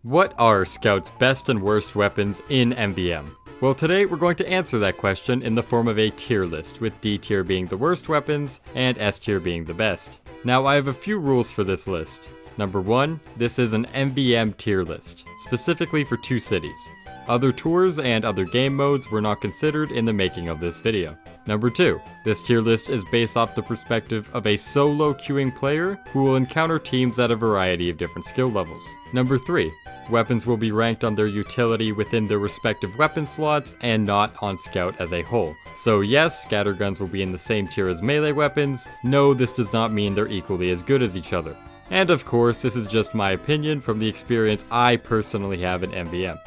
What are Scout's best and worst weapons in MvM? Well, today we're going to answer that question in the form of a tier list, with D tier being the worst weapons and S tier being the best. Now, I have a few rules for this list. Number 1, this is an MvM tier list, specifically for 2 cities. Other tours and other game modes were not considered in the making of this video. Number 2, this tier list is based off the perspective of a solo queuing player who will encounter teams at a variety of different skill levels. Number 3, weapons will be ranked on their utility within their respective weapon slots and not on Scout as a whole. So yes, scatterguns will be in the same tier as melee weapons. No, this does not mean they're equally as good as each other. And of course, this is just my opinion from the experience I personally have in MvM.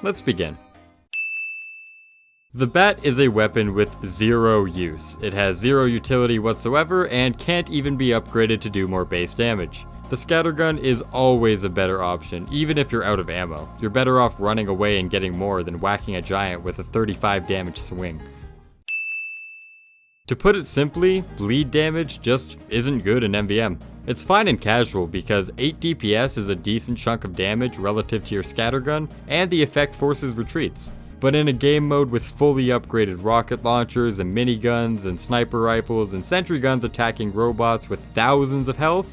Let's begin. The bat is a weapon with 0 use. It has 0 utility whatsoever and can't even be upgraded to do more base damage. The scattergun is always a better option, even if you're out of ammo. You're better off running away and getting more than whacking a giant with a 35 damage swing. To put it simply, bleed damage just isn't good in MvM. It's fine in casual because 8 DPS is a decent chunk of damage relative to your scattergun, and the effect forces retreats. But in a game mode with fully upgraded rocket launchers and miniguns and sniper rifles and sentry guns attacking robots with thousands of health,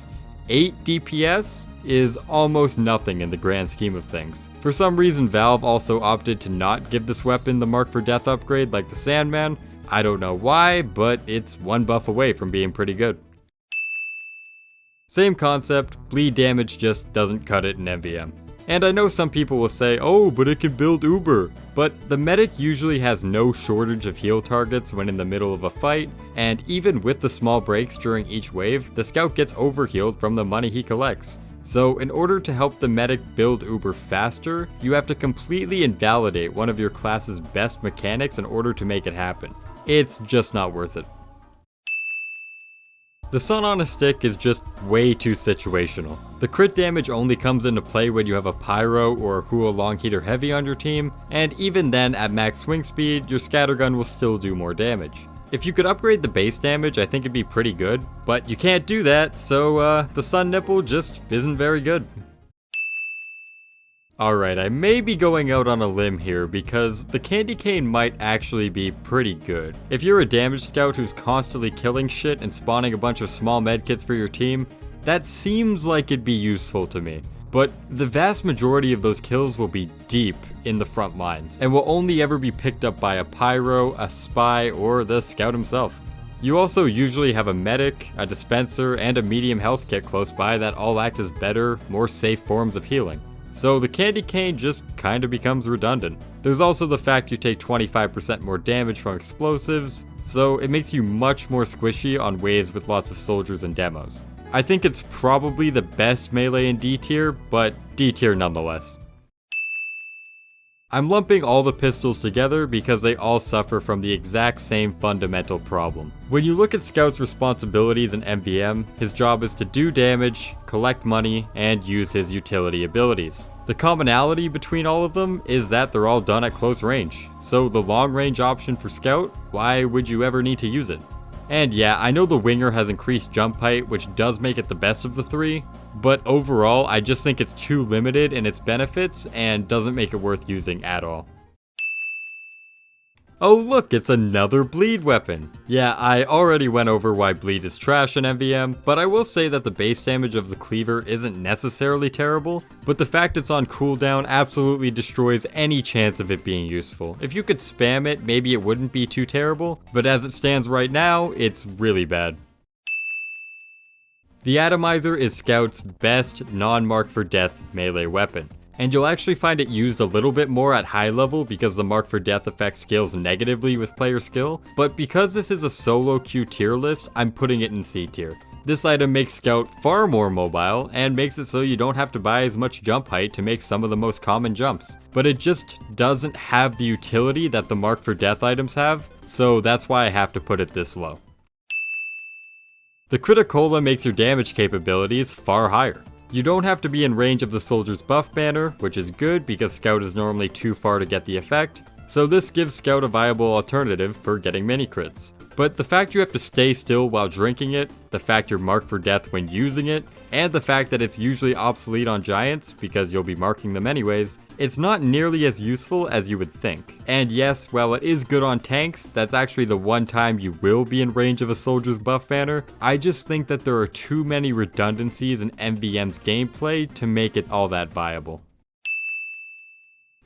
8 DPS is almost nothing in the grand scheme of things. For some reason, Valve also opted to not give this weapon the Mark for Death upgrade like the Sandman. I don't know why, but it's 1 buff away from being pretty good. Same concept, bleed damage just doesn't cut it in MvM. And I know some people will say, oh, but it can build Uber. But the medic usually has no shortage of heal targets when in the middle of a fight, and even with the small breaks during each wave, the scout gets overhealed from the money he collects. So in order to help the medic build Uber faster, you have to completely invalidate one of your class's best mechanics in order to make it happen. It's just not worth it. The sun on a stick is just way too situational. The crit damage only comes into play when you have a pyro or a Hua long heater heavy on your team, and even then at max swing speed, your scattergun will still do more damage. If you could upgrade the base damage, I think it'd be pretty good, but you can't do that, so the sun nipple just isn't very good. Alright, I may be going out on a limb here because the candy cane might actually be pretty good. If you're a damage scout who's constantly killing shit and spawning a bunch of small medkits for your team, that seems like it'd be useful to me. But the vast majority of those kills will be deep in the front lines and will only ever be picked up by a pyro, a spy, or the scout himself. You also usually have a medic, a dispenser, and a medium health kit close by that all act as better, more safe forms of healing. So the candy cane just kinda becomes redundant. There's also the fact you take 25% more damage from explosives, so it makes you much more squishy on waves with lots of soldiers and demos. I think it's probably the best melee in D tier, but D tier nonetheless. I'm lumping all the pistols together because they all suffer from the exact same fundamental problem. When you look at Scout's responsibilities in MvM, his job is to do damage, collect money, and use his utility abilities. The commonality between all of them is that they're all done at close range. So the long range option for Scout, why would you ever need to use it? And yeah, I know the Winger has increased jump height, which does make it the best of the 3, but overall, I just think it's too limited in its benefits and doesn't make it worth using at all. Oh look, it's another bleed weapon! Yeah, I already went over why bleed is trash in MvM, but I will say that the base damage of the cleaver isn't necessarily terrible, but the fact it's on cooldown absolutely destroys any chance of it being useful. If you could spam it, maybe it wouldn't be too terrible, but as it stands right now, it's really bad. The Atomizer is Scout's best non-mark for death melee weapon. And you'll actually find it used a little bit more at high level because the Mark for Death effect scales negatively with player skill, but because this is a solo queue tier list, I'm putting it in C tier. This item makes Scout far more mobile, and makes it so you don't have to buy as much jump height to make some of the most common jumps. But it just doesn't have the utility that the Mark for Death items have, so that's why I have to put it this low. The Criticola makes your damage capabilities far higher. You don't have to be in range of the soldier's buff banner, which is good because Scout is normally too far to get the effect, so this gives Scout a viable alternative for getting mini crits. But the fact you have to stay still while drinking it, the fact you're marked for death when using it, and the fact that it's usually obsolete on giants, because you'll be marking them anyways, it's not nearly as useful as you would think. And yes, while it is good on tanks, that's actually the one time you will be in range of a soldier's buff banner. I just think that there are too many redundancies in MvM's gameplay to make it all that viable.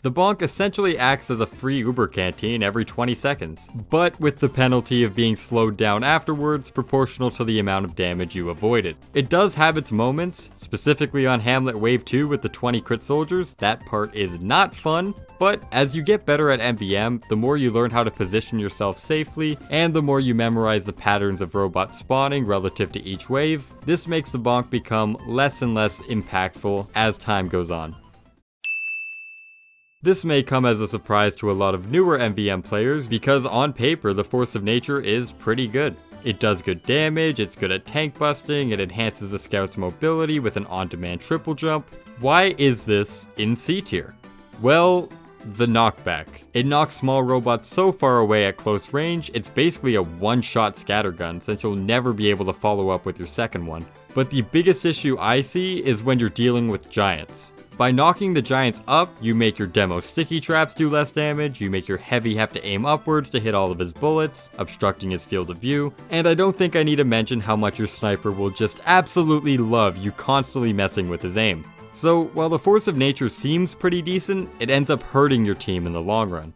The bonk essentially acts as a free Uber canteen every 20 seconds, but with the penalty of being slowed down afterwards proportional to the amount of damage you avoided. It does have its moments, specifically on Hamlet Wave 2 with the 20 crit soldiers. That part is not fun, but as you get better at MvM, the more you learn how to position yourself safely, and the more you memorize the patterns of robots spawning relative to each wave, this makes the bonk become less and less impactful as time goes on. This may come as a surprise to a lot of newer MvM players because on paper the Force of Nature is pretty good. It does good damage, it's good at tank busting, it enhances the scout's mobility with an on-demand triple jump. Why is this in C tier? Well, the knockback. It knocks small robots so far away at close range, it's basically a one-shot scattergun since you'll never be able to follow up with your second one. But the biggest issue I see is when you're dealing with giants. By knocking the giants up, you make your demo sticky traps do less damage, you make your heavy have to aim upwards to hit all of his bullets, obstructing his field of view, and I don't think I need to mention how much your sniper will just absolutely love you constantly messing with his aim. So while the Force of Nature seems pretty decent, it ends up hurting your team in the long run.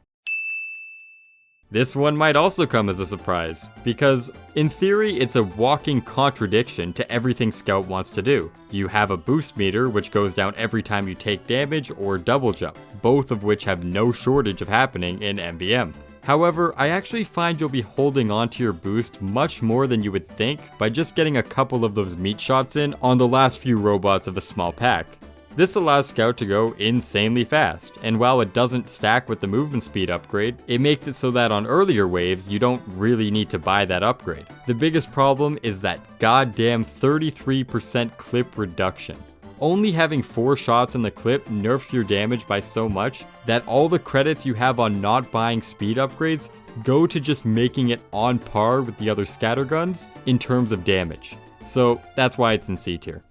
This one might also come as a surprise, because in theory it's a walking contradiction to everything Scout wants to do. You have a boost meter which goes down every time you take damage or double jump, both of which have no shortage of happening in MvM. However, I actually find you'll be holding on to your boost much more than you would think by just getting a couple of those meat shots in on the last few robots of a small pack. This allows Scout to go insanely fast, and while it doesn't stack with the movement speed upgrade, it makes it so that on earlier waves you don't really need to buy that upgrade. The biggest problem is that goddamn 33% clip reduction. Only having 4 shots in the clip nerfs your damage by so much that all the credits you have on not buying speed upgrades go to just making it on par with the other scatterguns in terms of damage. So that's why it's in C tier.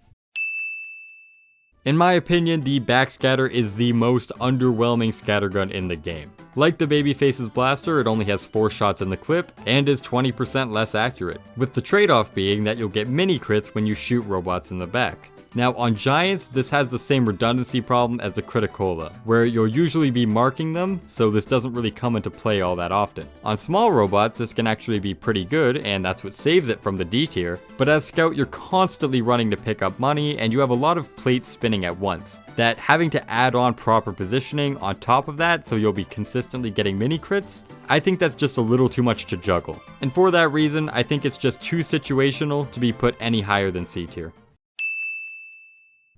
In my opinion, the backscatter is the most underwhelming scattergun in the game. Like the Babyface's blaster, it only has 4 shots in the clip and is 20% less accurate, with the trade-off being that you'll get mini crits when you shoot robots in the back. Now on giants, this has the same redundancy problem as the Criticola, where you'll usually be marking them, so this doesn't really come into play all that often. On small robots, this can actually be pretty good, and that's what saves it from the D tier, but as Scout you're constantly running to pick up money, and you have a lot of plates spinning at once, that having to add on proper positioning on top of that so you'll be consistently getting mini crits, I think that's just a little too much to juggle. And for that reason, I think it's just too situational to be put any higher than C tier.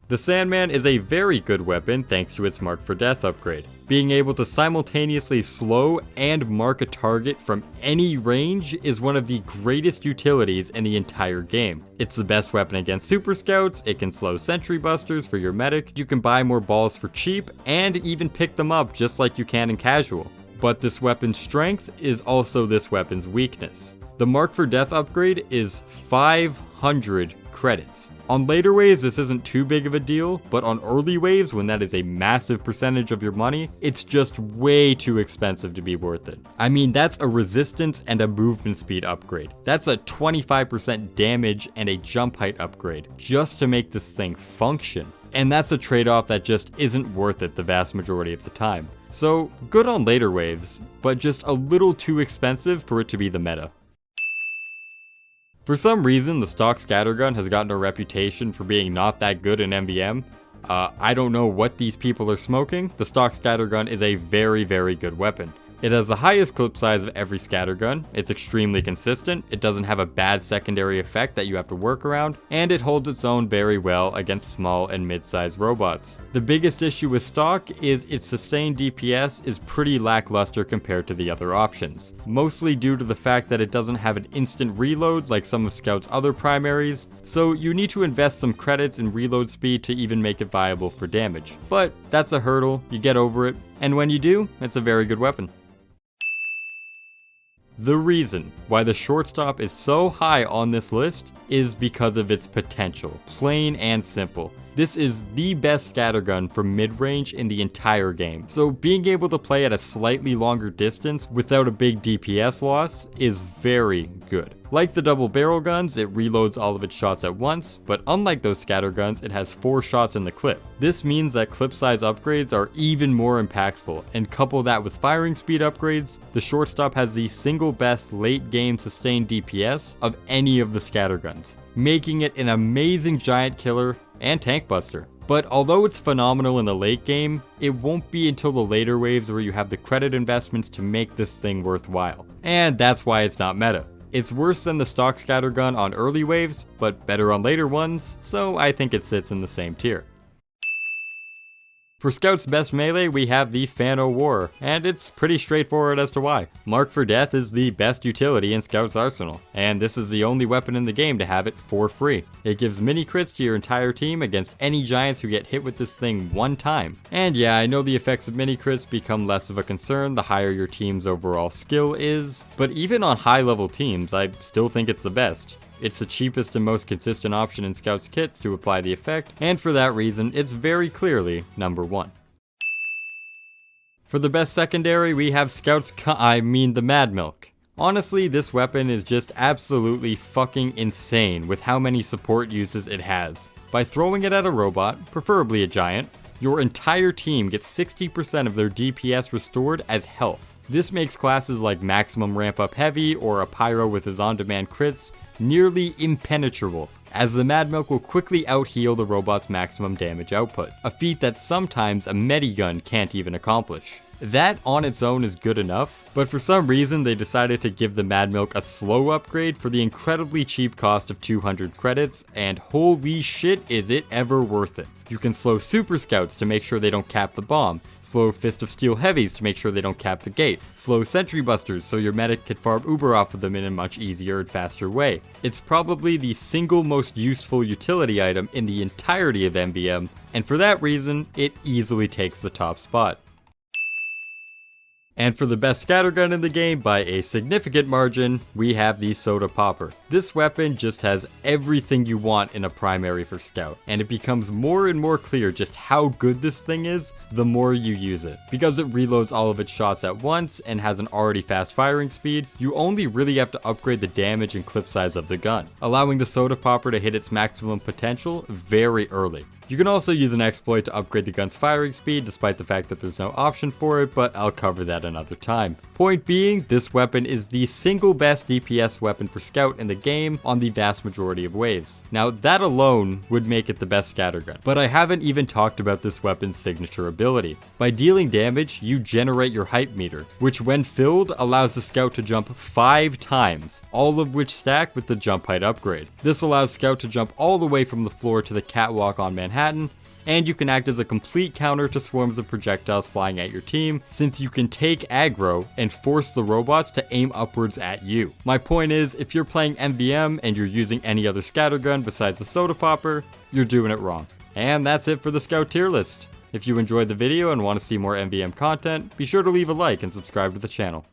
The Sandman is a very good weapon thanks to its Mark for Death upgrade. Being able to simultaneously slow and mark a target from any range is one of the greatest utilities in the entire game. It's the best weapon against Super Scouts, it can slow Sentry Busters for your medic, you can buy more balls for cheap, and even pick them up just like you can in casual. But this weapon's strength is also this weapon's weakness. The Mark for Death upgrade is 500 credits. On later waves this isn't too big of a deal, but on early waves when that is a massive percentage of your money, it's just way too expensive to be worth it. I mean, that's a resistance and a movement speed upgrade. That's a 25% damage and a jump height upgrade just to make this thing function. And that's a trade-off that just isn't worth it the vast majority of the time. So good on later waves, but just a little too expensive for it to be the meta. For some reason, the stock scattergun has gotten a reputation for being not that good in MvM. I don't know what these people are smoking. The stock scattergun is a very, very good weapon. It has the highest clip size of every scattergun, it's extremely consistent, it doesn't have a bad secondary effect that you have to work around, and it holds its own very well against small and mid-sized robots. The biggest issue with stock is its sustained DPS is pretty lackluster compared to the other options, mostly due to the fact that it doesn't have an instant reload like some of Scout's other primaries, so you need to invest some credits in reload speed to even make it viable for damage. But that's a hurdle, you get over it, and when you do, it's a very good weapon. The reason why the shortstop is so high on this list is because of its potential, plain and simple. This is the best scattergun for mid-range in the entire game, so being able to play at a slightly longer distance without a big DPS loss is very good. Like the double barrel guns, it reloads all of its shots at once, but unlike those scatterguns, it has 4 shots in the clip. This means that clip size upgrades are even more impactful, and couple that with firing speed upgrades, the shortstop has the single best late game sustained DPS of any of the scatterguns, making it an amazing giant killer and tank buster. But although it's phenomenal in the late game, it won't be until the later waves where you have the credit investments to make this thing worthwhile. And that's why it's not meta. It's worse than the stock scattergun on early waves, but better on later ones, so I think it sits in the same tier. For Scout's best melee, we have the Fan O' War, and it's pretty straightforward as to why. Mark for Death is the best utility in Scout's arsenal, and this is the only weapon in the game to have it for free. It gives mini crits to your entire team against any giants who get hit with this thing one time. And yeah, I know the effects of mini crits become less of a concern the higher your team's overall skill is, but even on high level teams, I still think it's the best. It's the cheapest and most consistent option in Scout's kits to apply the effect, and for that reason, it's very clearly number 1. For the best secondary, we have the Mad Milk. Honestly, this weapon is just absolutely fucking insane with how many support uses it has. By throwing it at a robot, preferably a giant, your entire team gets 60% of their DPS restored as health. This makes classes like Maximum Ramp Up Heavy or a Pyro with his on-demand crits nearly impenetrable, as the Mad Milk will quickly out-heal the robot's maximum damage output, a feat that sometimes a Medigun can't even accomplish. That on its own is good enough, but for some reason they decided to give the Mad Milk a slow upgrade for the incredibly cheap cost of 200 credits, and holy shit is it ever worth it. You can slow Super Scouts to make sure they don't cap the bomb, slow Fist of Steel Heavies to make sure they don't cap the gate, slow Sentry Busters so your medic can farm Uber off of them in a much easier and faster way. It's probably the single most useful utility item in the entirety of MvM, and for that reason, it easily takes the top spot. And for the best scattergun in the game by a significant margin, we have the Soda Popper. This weapon just has everything you want in a primary for Scout, and it becomes more and more clear just how good this thing is the more you use it. Because it reloads all of its shots at once and has an already fast firing speed, you only really have to upgrade the damage and clip size of the gun, allowing the Soda Popper to hit its maximum potential very early. You can also use an exploit to upgrade the gun's firing speed despite the fact that there's no option for it, but I'll cover that another time. Point being, this weapon is the single best DPS weapon for Scout in the game on the vast majority of waves. Now that alone would make it the best scattergun, but I haven't even talked about this weapon's signature ability. By dealing damage, you generate your height meter, which when filled allows the Scout to jump 5 times, all of which stack with the jump height upgrade. This allows Scout to jump all the way from the floor to the catwalk on Manhattan, and you can act as a complete counter to swarms of projectiles flying at your team, since you can take aggro and force the robots to aim upwards at you. My point is, if you're playing MvM and you're using any other scattergun besides the Soda Popper, you're doing it wrong. And that's it for the Scout tier list. If you enjoyed the video and want to see more MvM content, be sure to leave a like and subscribe to the channel.